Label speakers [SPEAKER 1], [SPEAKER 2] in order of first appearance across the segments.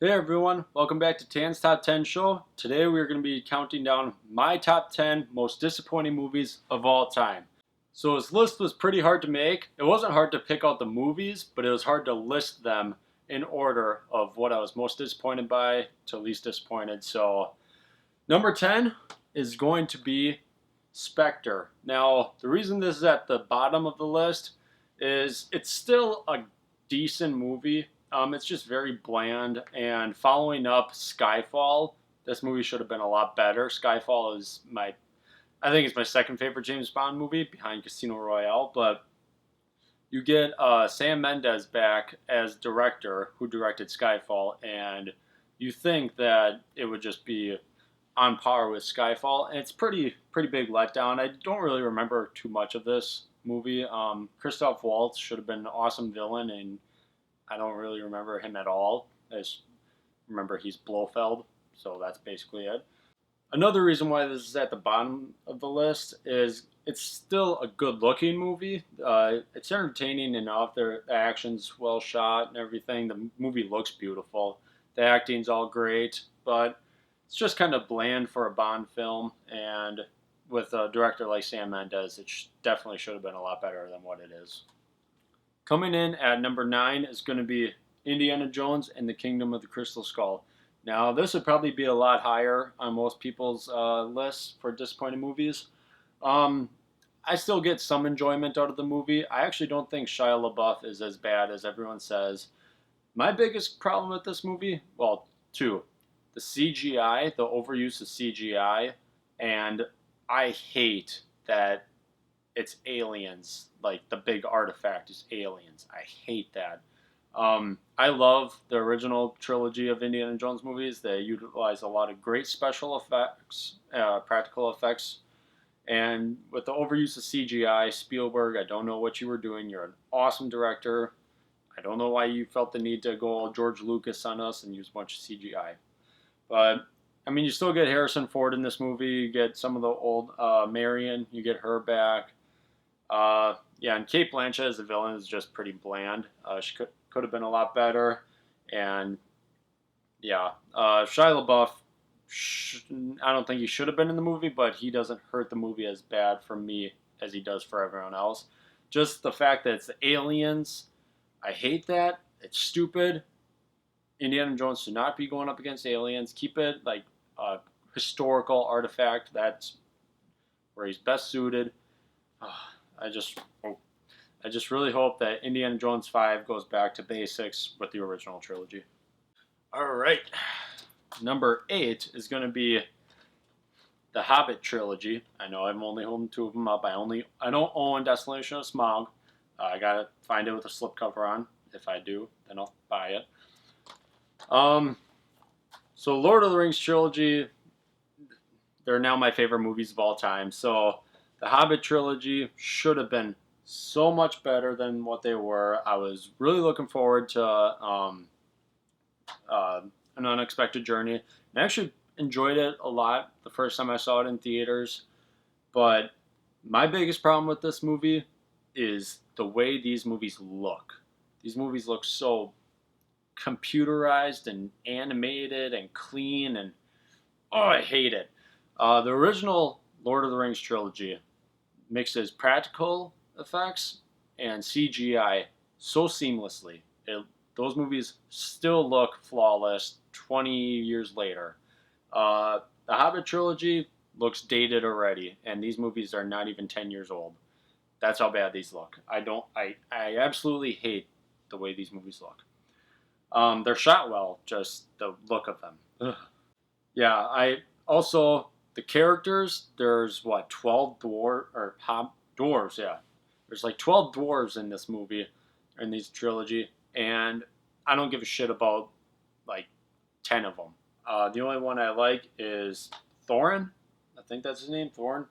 [SPEAKER 1] Hey everyone, welcome back to Tan's Top 10 Show. Today we're going to be counting down my top 10 most disappointing movies of all time. So this list was pretty hard to make. It wasn't hard to pick out the movies, but it was hard to list them in order of what I was most disappointed by to least disappointed. So number 10 is going to be Spectre. Now, the reason this is at the bottom of the list is it's still a decent movie. It's just very bland. And following up Skyfall, this movie should have been a lot better. Skyfall is I think it's my second favorite James Bond movie behind Casino Royale. But you get Sam Mendes back as director who directed Skyfall, and you think that it would just be on par with Skyfall, and it's pretty big letdown. I don't really remember too much of this movie. Christoph Waltz should have been an awesome villain, and I don't really remember him at all. I just remember he's Blofeld, so that's basically it. Another reason why this is at the bottom of the list is it's still a good-looking movie. It's entertaining enough. The action's well shot and everything. The movie looks beautiful. The acting's all great, but it's just kind of bland for a Bond film. And with a director like Sam Mendes, it definitely should have been a lot better than what it is. Coming in at number 9 is going to be Indiana Jones and the Kingdom of the Crystal Skull. Now, this would probably be a lot higher on most people's lists for disappointing movies. I still get some enjoyment out of the movie. I actually don't think Shia LaBeouf is as bad as everyone says. My biggest problem with this movie, well, two. The CGI, the overuse of CGI, and I hate that it's aliens. Like, the big artifact is aliens. I hate that. I love the original trilogy of Indiana Jones movies. They utilize a lot of great special effects, practical effects. And with the overuse of CGI, Spielberg, I don't know what you were doing. You're an awesome director. I don't know why you felt the need to go all George Lucas on us and use a bunch of CGI. But, I mean, you still get Harrison Ford in this movie. You get some of the old Marion. You get her back. Yeah, and Cate Blanchett as the villain is just pretty bland. She could have been a lot better. And, yeah, Shia LaBeouf, I don't think he should have been in the movie, but he doesn't hurt the movie as bad for me as he does for everyone else. Just the fact that it's the aliens, I hate that. It's stupid. Indiana Jones should not be going up against aliens. Keep it like a historical artifact. That's where he's best suited. I just really hope that Indiana Jones 5 goes back to basics with the original trilogy. All right. Number 8 is going to be the Hobbit Trilogy. I know I'm only holding 2 of them up. I don't own Desolation of Smaug. I got to find it with a slipcover on. If I do, then I'll buy it. So Lord of the Rings trilogy, they're now my favorite movies of all time. So the Hobbit trilogy should have been so much better than what they were. I was really looking forward to An Unexpected Journey. I actually enjoyed it a lot the first time I saw it in theaters. But my biggest problem with this movie is the way these movies look. These movies look so computerized and animated and clean, and I hate it. The original Lord of the Rings trilogy mixes practical effects and CGI so seamlessly. Those movies still look flawless 20 years later. The Hobbit trilogy looks dated already, and these movies are not even 10 years old. That's how bad these look. I absolutely hate the way these movies look. They're shot well, just the look of them. Ugh. Yeah, the characters, there's 12 dwarves, yeah. There's like 12 dwarves in this movie, in this trilogy, and I don't give a shit about like 10 of them. The only one I like is Thorin. I think that's his name, Thorin.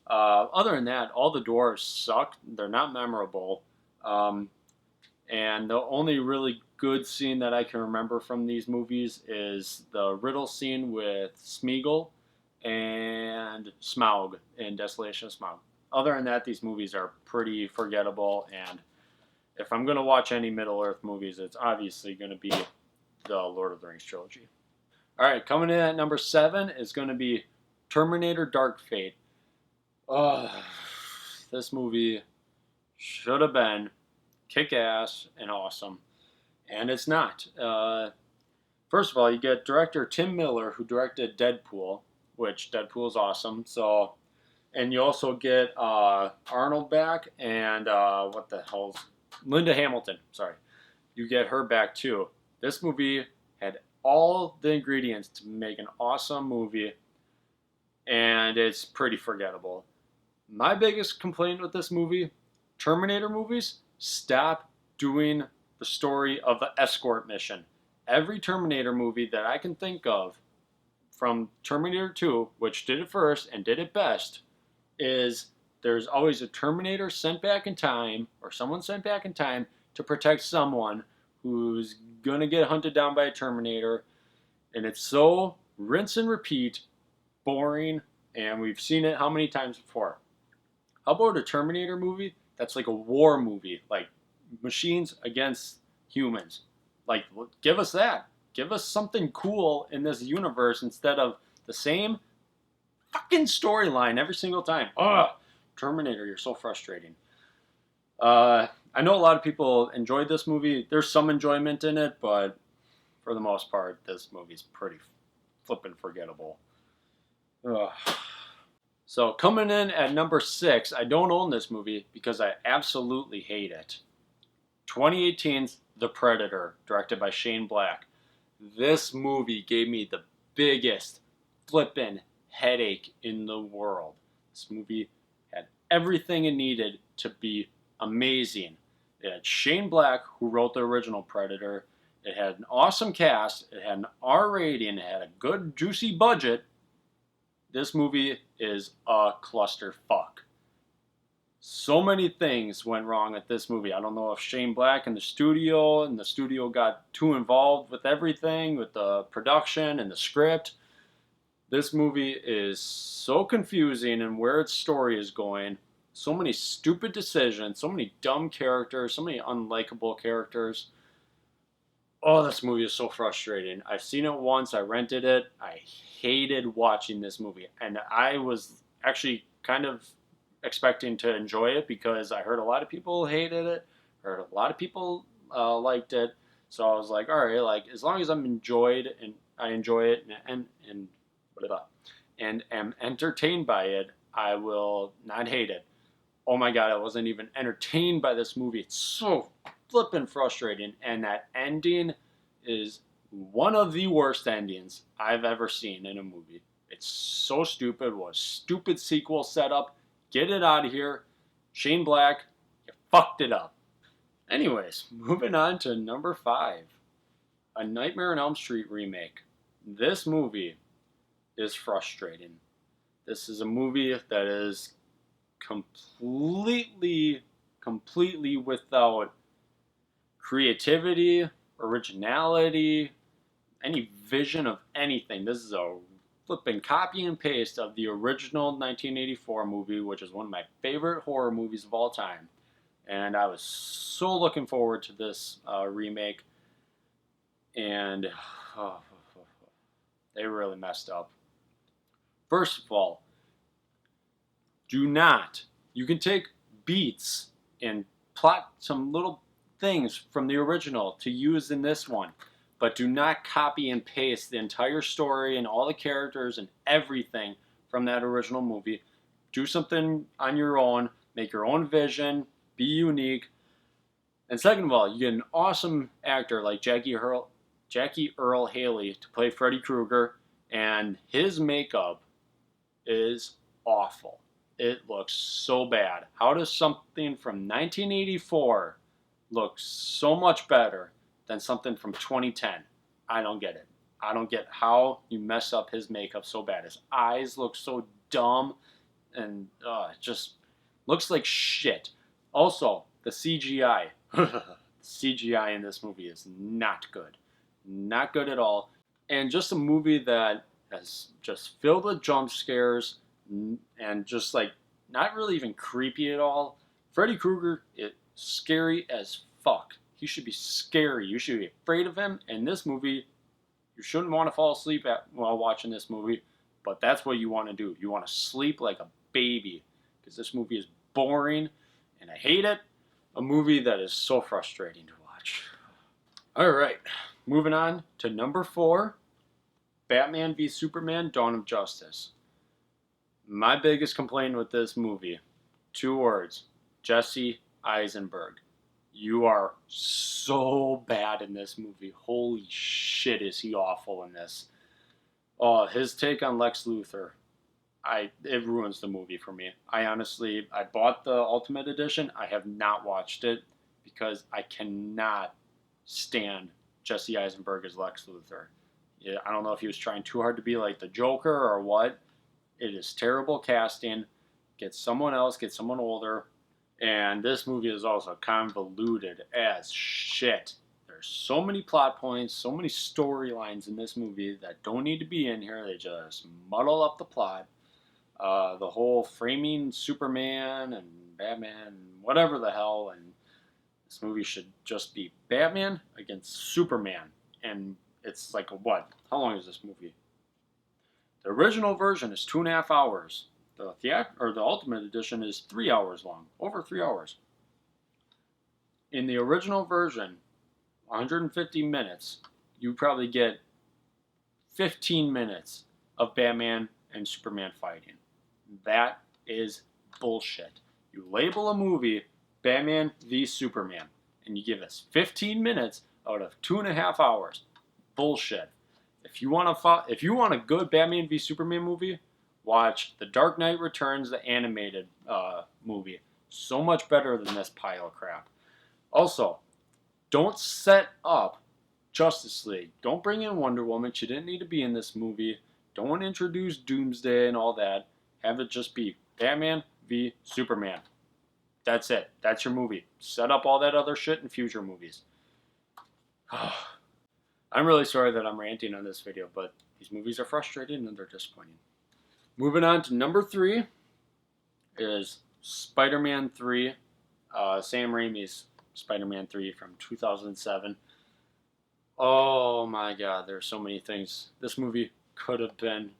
[SPEAKER 1] Other than that, all the dwarves suck. They're not memorable. And the only really good scene that I can remember from these movies is the riddle scene with Smeagol and Smaug in Desolation of Smaug. Other than that, these movies are pretty forgettable, and if I'm going to watch any Middle-earth movies, it's obviously going to be the Lord of the Rings trilogy. All right, coming in at number 7 is going to be Terminator Dark Fate. This movie should have been kick-ass and awesome, and it's not. First of all, you get director Tim Miller, who directed Deadpool, which Deadpool is awesome. So, and you also get Arnold back, and what the hell's Linda Hamilton? Sorry, you get her back too. This movie had all the ingredients to make an awesome movie, and it's pretty forgettable. My biggest complaint with this movie, Terminator movies, stop doing the story of the escort mission. Every Terminator movie that I can think of, from Terminator 2, which did it first and did it best, is there's always a Terminator sent back in time, or someone sent back in time to protect someone who's going to get hunted down by a Terminator. And it's so rinse and repeat, boring, and we've seen it how many times before. How about a Terminator movie that's like a war movie, like machines against humans? Like, give us that. Give us something cool in this universe instead of the same fucking storyline every single time. Ugh, Terminator, you're so frustrating. I know a lot of people enjoyed this movie. There's some enjoyment in it, but for the most part, this movie's pretty flippin' forgettable. Ugh. So coming in at number 6, I don't own this movie because I absolutely hate it. 2018's The Predator, directed by Shane Black. This movie gave me the biggest flippin' headache in the world. This movie had everything it needed to be amazing. It had Shane Black, who wrote the original Predator. It had an awesome cast. It had an R rating. It had a good, juicy budget. This movie is a clusterfuck. So many things went wrong at this movie. I don't know if Shane Black and the studio got too involved with everything, with the production and the script. This movie is so confusing in where its story is going. So many stupid decisions, so many dumb characters, so many unlikable characters. Oh, this movie is so frustrating. I've seen it once. I rented it. I hated watching this movie. And I was actually kind of expecting to enjoy it because I heard a lot of people hated it. Heard a lot of people liked it. So I was like, all right, like as long as I'm enjoyed and I enjoy it and am entertained by it, I will not hate it. Oh my God, I wasn't even entertained by this movie. It's so flippin' frustrating, and that ending is one of the worst endings I've ever seen in a movie. It's so stupid. What a stupid sequel setup. Get it out of here. Shane Black, you fucked it up. Anyways, moving on to number 5. A Nightmare on Elm Street remake. This movie is frustrating. This is a movie that is completely without creativity, originality, any vision of anything. This is a flipping copy and paste of the original 1984 movie, which is one of my favorite horror movies of all time. And I was so looking forward to this remake. And they really messed up. First of all, you can take beats and plot some little things from the original to use in this one, but do not copy and paste the entire story and all the characters and everything from that original movie. Do something on your own, make your own vision, be unique. And second of all, you get an awesome actor like Jackie Earle Haley to play Freddy Krueger, and his makeup is awful. It looks so bad. How does something from 1984 look so much better than something from 2010? I don't get it. I don't get how you mess up his makeup so bad. His eyes look so dumb, and it just looks like shit. Also, the CGI. CGI in this movie is not good. Not good at all. And just a movie that has just filled with jump scares and just like not really even creepy at all. Freddy Krueger is scary as fuck. He should be scary. You should be afraid of him. And this movie, you shouldn't want to fall asleep while watching this movie, but that's what you want to do. You want to sleep like a baby because this movie is boring and I hate it. A movie that is so frustrating to watch. All right, moving on to number 4, Batman v Superman: Dawn of Justice. My biggest complaint with this movie, 2 words: Jesse Eisenberg. You are so bad in this movie. Holy shit, is he awful in this. Oh, his take on Lex Luthor, it ruins the movie for me. I bought the Ultimate Edition. I have not watched it because I cannot stand Jesse Eisenberg as Lex Luthor. Yeah, I don't know if he was trying too hard to be like the Joker or what. It is terrible casting. Get someone else, get someone older. And this movie is also convoluted as shit. There's so many plot points, so many storylines in this movie that don't need to be in here. They just muddle up the plot. The whole framing Superman and Batman, whatever the hell, and this movie should just be Batman against Superman. And it's like what? How long is this movie? The original version is 2.5 hours. The Ultimate Edition is 3 hours long, over 3 hours. In the original version, 150 minutes, you probably get 15 minutes of Batman and Superman fighting. That is bullshit. You label a movie Batman v Superman, and you give us 15 minutes out of 2.5 hours. Bullshit. If you want a good Batman v Superman movie, watch The Dark Knight Returns, the animated movie. So much better than this pile of crap. Also, don't set up Justice League. Don't bring in Wonder Woman. She didn't need to be in this movie. Don't introduce Doomsday and all that. Have it just be Batman v Superman. That's it. That's your movie. Set up all that other shit in future movies. I'm really sorry that I'm ranting on this video, but these movies are frustrating and they're disappointing. Moving on to number 3 is Spider-Man 3, Sam Raimi's Spider-Man 3 from 2007. Oh my god, there's so many things. This movie could have been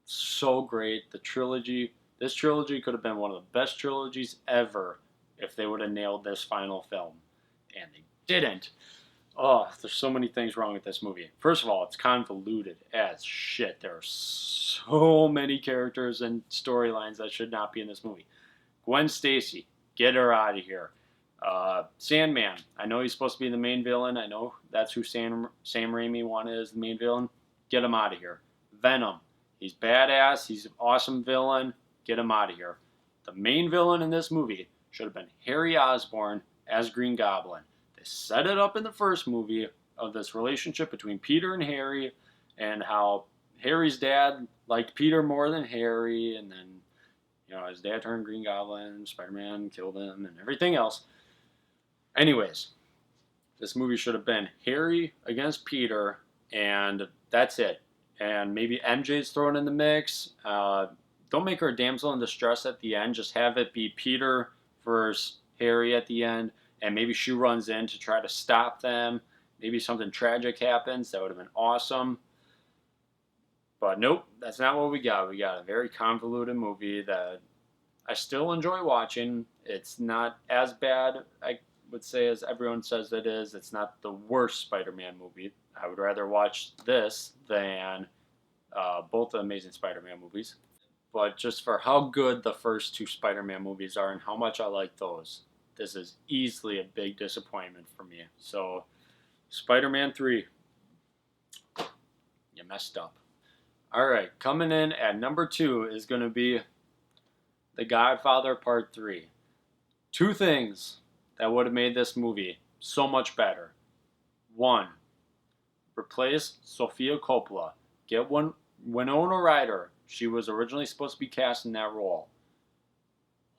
[SPEAKER 1] so great. This trilogy could have been one of the best trilogies ever if they would have nailed this final film. And they didn't. Oh, there's so many things wrong with this movie. First of all, it's convoluted as shit. There are so many characters and storylines that should not be in this movie. Gwen Stacy, get her out of here. Sandman, I know he's supposed to be the main villain. I know that's who Sam Raimi wanted as the main villain. Get him out of here. Venom, he's badass. He's an awesome villain. Get him out of here. The main villain in this movie should have been Harry Osborn as Green Goblin. They set it up in the first movie of this relationship between Peter and Harry and how Harry's dad liked Peter more than Harry, and then, his dad turned Green Goblin, Spider-Man killed him, and everything else. Anyways, this movie should have been Harry against Peter, and that's it. And maybe MJ's thrown in the mix. Don't make her a damsel in distress at the end. Just have it be Peter versus Harry at the end, and maybe she runs in to try to stop them. Maybe something tragic happens. That would have been awesome. But nope, that's not what we got. We got a very convoluted movie that I still enjoy watching. It's not as bad, I would say, as everyone says it is. It's not the worst Spider-Man movie. I would rather watch this than both the Amazing Spider-Man movies. But just for how good the first 2 Spider-Man movies are and how much I like those, this is easily a big disappointment for me. So, Spider-Man 3, you messed up. Alright, coming in at number 2 is going to be The Godfather Part 3. 2 things that would have made this movie so much better. 1, replace Sofia Coppola. Get Winona Ryder. She was originally supposed to be cast in that role.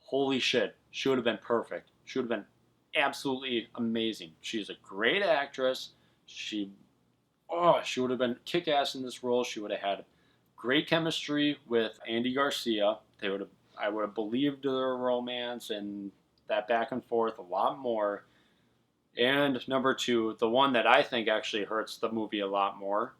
[SPEAKER 1] Holy shit, she would have been perfect. She would have been absolutely amazing. She's a great actress. She would have been kick-ass in this role. She would have had great chemistry with Andy Garcia. I would have believed their romance and that back and forth a lot more. And number two, the one that I think actually hurts the movie a lot more,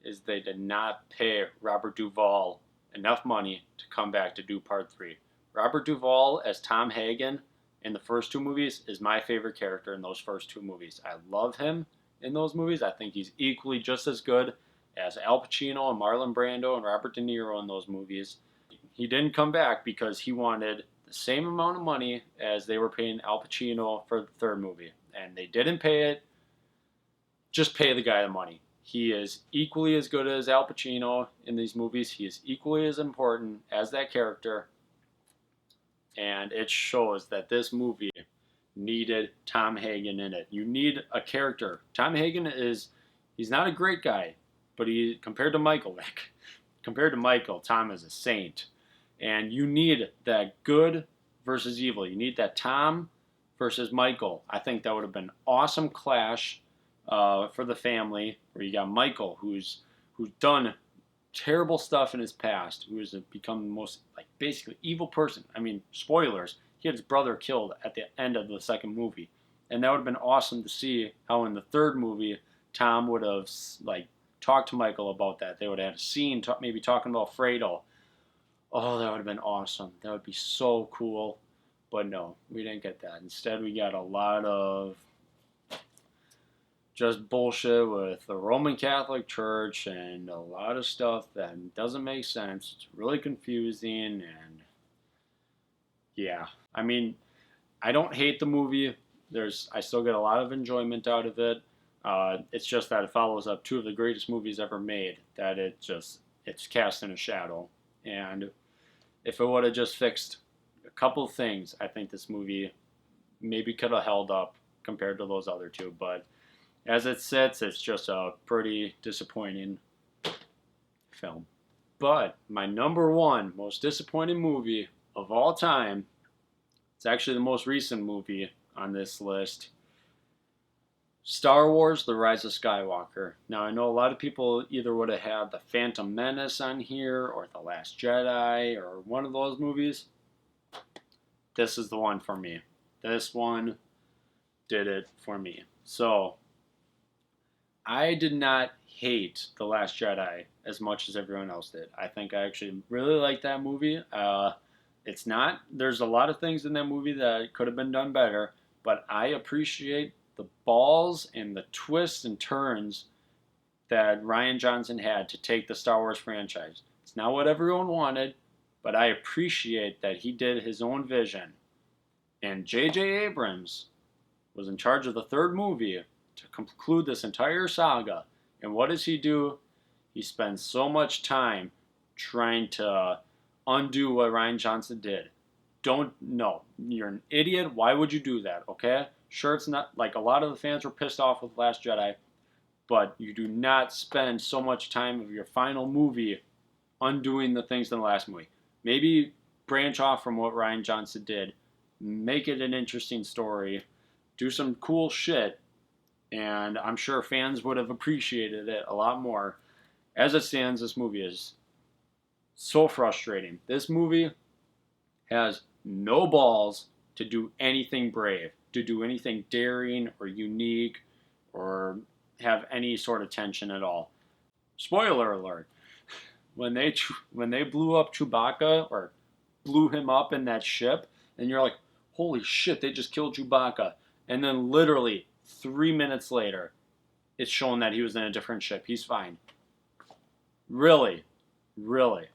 [SPEAKER 1] is they did not pay Robert Duvall enough money to come back to do part three. Robert Duvall as Tom Hagen in the first two movies is my favorite character in those first two movies. I love him in those movies. I think he's equally just as good as Al Pacino and Marlon Brando and Robert De Niro in those movies. He didn't come back because he wanted the same amount of money as they were paying Al Pacino for the third movie. And they didn't pay it. Just pay the guy the money. He is equally as good as Al Pacino in these movies. He is equally as important as that character. And it shows that this movie needed Tom Hagen in it. You need a character. Tom Hagen he's not a great guy, but compared to Michael, Tom is a saint. And you need that good versus evil. You need that Tom versus Michael. I think that would have been an awesome clash for the family, where you got Michael, who's done terrible stuff in his past, who has become the most basically evil person. I mean, spoilers, he had his brother killed at the end of the second movie, and that would have been awesome to see how in the third movie Tom would have talked to Michael about that. They would have had a scene maybe talking about Fredo. Oh, that would have been awesome. That would be so cool. But no, we didn't get that. Instead, we got a lot of just bullshit with the Roman Catholic Church and a lot of stuff that doesn't make sense. It's really confusing, and yeah. I mean, I don't hate the movie. I still get a lot of enjoyment out of it. It's just that it follows up two of the greatest movies ever made, that it's cast in a shadow. And if it would have just fixed a couple things, I think this movie maybe could have held up compared to those other two. But as it sits, it's just a pretty disappointing film. But my number one most disappointing movie of all time, it's actually the most recent movie on this list, Star Wars: The Rise of Skywalker. Now, I know a lot of people either would have had The Phantom Menace on here, or The Last Jedi, or one of those movies. This is the one for me. This one did it for me. So, I did not hate The Last Jedi as much as everyone else did. I think I actually really liked that movie. There's a lot of things in that movie that could have been done better, but I appreciate the balls and the twists and turns that Rian Johnson had to take the Star Wars franchise. It's not what everyone wanted, but I appreciate that he did his own vision. And J.J. Abrams was in charge of the third movie to conclude this entire saga. And what does he do? He spends so much time trying to undo what Rian Johnson did. No, you're an idiot. Why would you do that? Okay? Sure, it's not a lot of the fans were pissed off with Last Jedi, but you do not spend so much time of your final movie undoing the things in the last movie. Maybe branch off from what Rian Johnson did, make it an interesting story, do some cool shit, and I'm sure fans would have appreciated it a lot more. As it stands, this movie is so frustrating. This movie has no balls to do anything brave, to do anything daring or unique, or have any sort of tension at all. Spoiler alert, when they blew up Chewbacca, or blew him up in that ship, and you're like, holy shit, they just killed Chewbacca. And then literally 3 minutes later, it's shown that he was in a different ship. He's fine. Really? Really?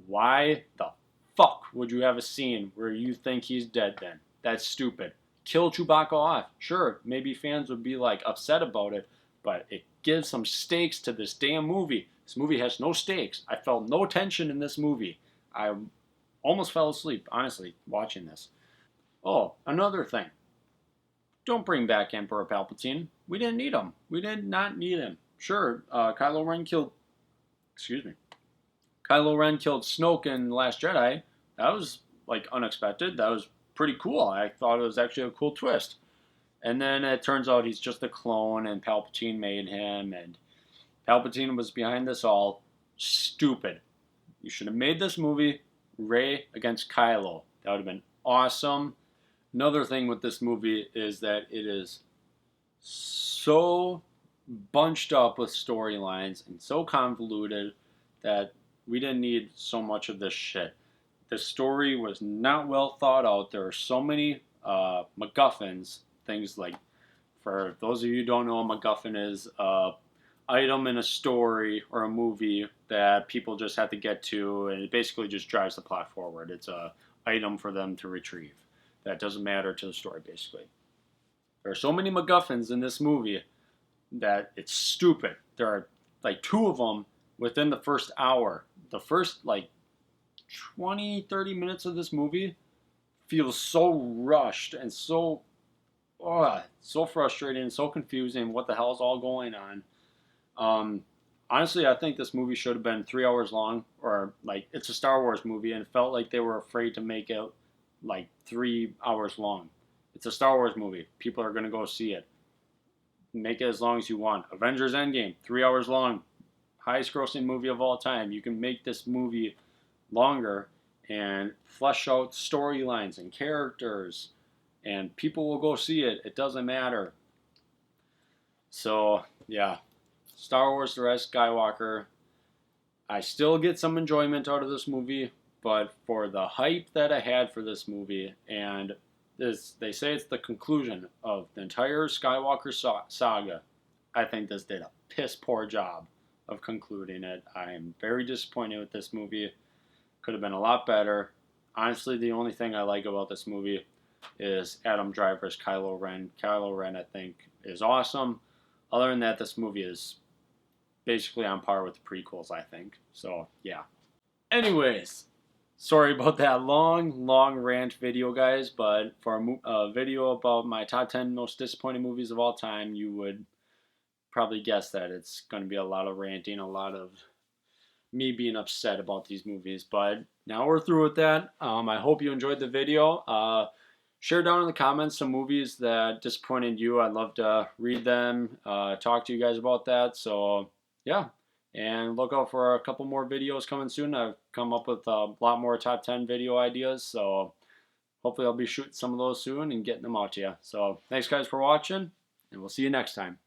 [SPEAKER 1] Why the fuck would you have a scene where you think he's dead then? That's stupid. Kill Chewbacca off. Sure, maybe fans would be upset about it, but it gives some stakes to this damn movie. This movie has no stakes. I felt no tension in this movie. I almost fell asleep, honestly, watching this. Oh, another thing. Don't bring back Emperor Palpatine. We didn't need him. We did not need him. Sure, Kylo Ren killed Snoke in The Last Jedi. That was unexpected. That was pretty cool. I thought it was actually a cool twist. And then it turns out he's just a clone, and Palpatine made him, and Palpatine was behind this all. Stupid. You should have made this movie Rey against Kylo. That would have been awesome. Another thing with this movie is that it is so bunched up with storylines and so convoluted that we didn't need so much of this shit. The story was not well thought out. There are so many MacGuffins, things like, for those of you who don't know, a MacGuffin is a item in a story or a movie that people just have to get to, and it basically just drives the plot forward. It's a item for them to retrieve that doesn't matter to the story, basically. There are so many MacGuffins in this movie that it's stupid. There are like two of them within the first hour. The first like 20, 30 minutes of this movie feels so rushed and so so frustrating and so confusing. What the hell is all going on? Honestly, I think this movie should have been 3 hours long, or like it's a Star Wars movie, and it felt like they were afraid to make it like 3 hours long. It's a Star Wars movie. People are gonna go see it. Make it as long as you want. Avengers Endgame, 3 hours long, highest grossing movie of all time. You can make this movie longer and flesh out storylines and characters, and people will go see it. It doesn't matter. So yeah, Star Wars: The Rise of Skywalker. I still get some enjoyment out of this movie, but for the hype that I had for this movie, and this, they say it's the conclusion of the entire Skywalker saga, I think this did a piss poor job of concluding it. I am very disappointed with this movie. Could have been a lot better. Honestly, the only thing I like about this movie is Adam Driver's Kylo Ren. Kylo Ren, I think, is awesome. Other than that, this movie is basically on par with the prequels, I think. So, yeah. Anyways, sorry about that long rant video, guys, but for a video about my top 10 most disappointing movies of all time, you would probably guess that it's going to be a lot of ranting, a lot of me being upset about these movies. But now we're through with that. I hope you enjoyed the video. Share down in the comments some movies that disappointed you. I'd love to read them, talk to you guys about that. So, yeah. And look out for a couple more videos coming soon. I've come up with a lot more top 10 video ideas. So, hopefully I'll be shooting some of those soon and getting them out to you. So, thanks guys for watching, and we'll see you next time.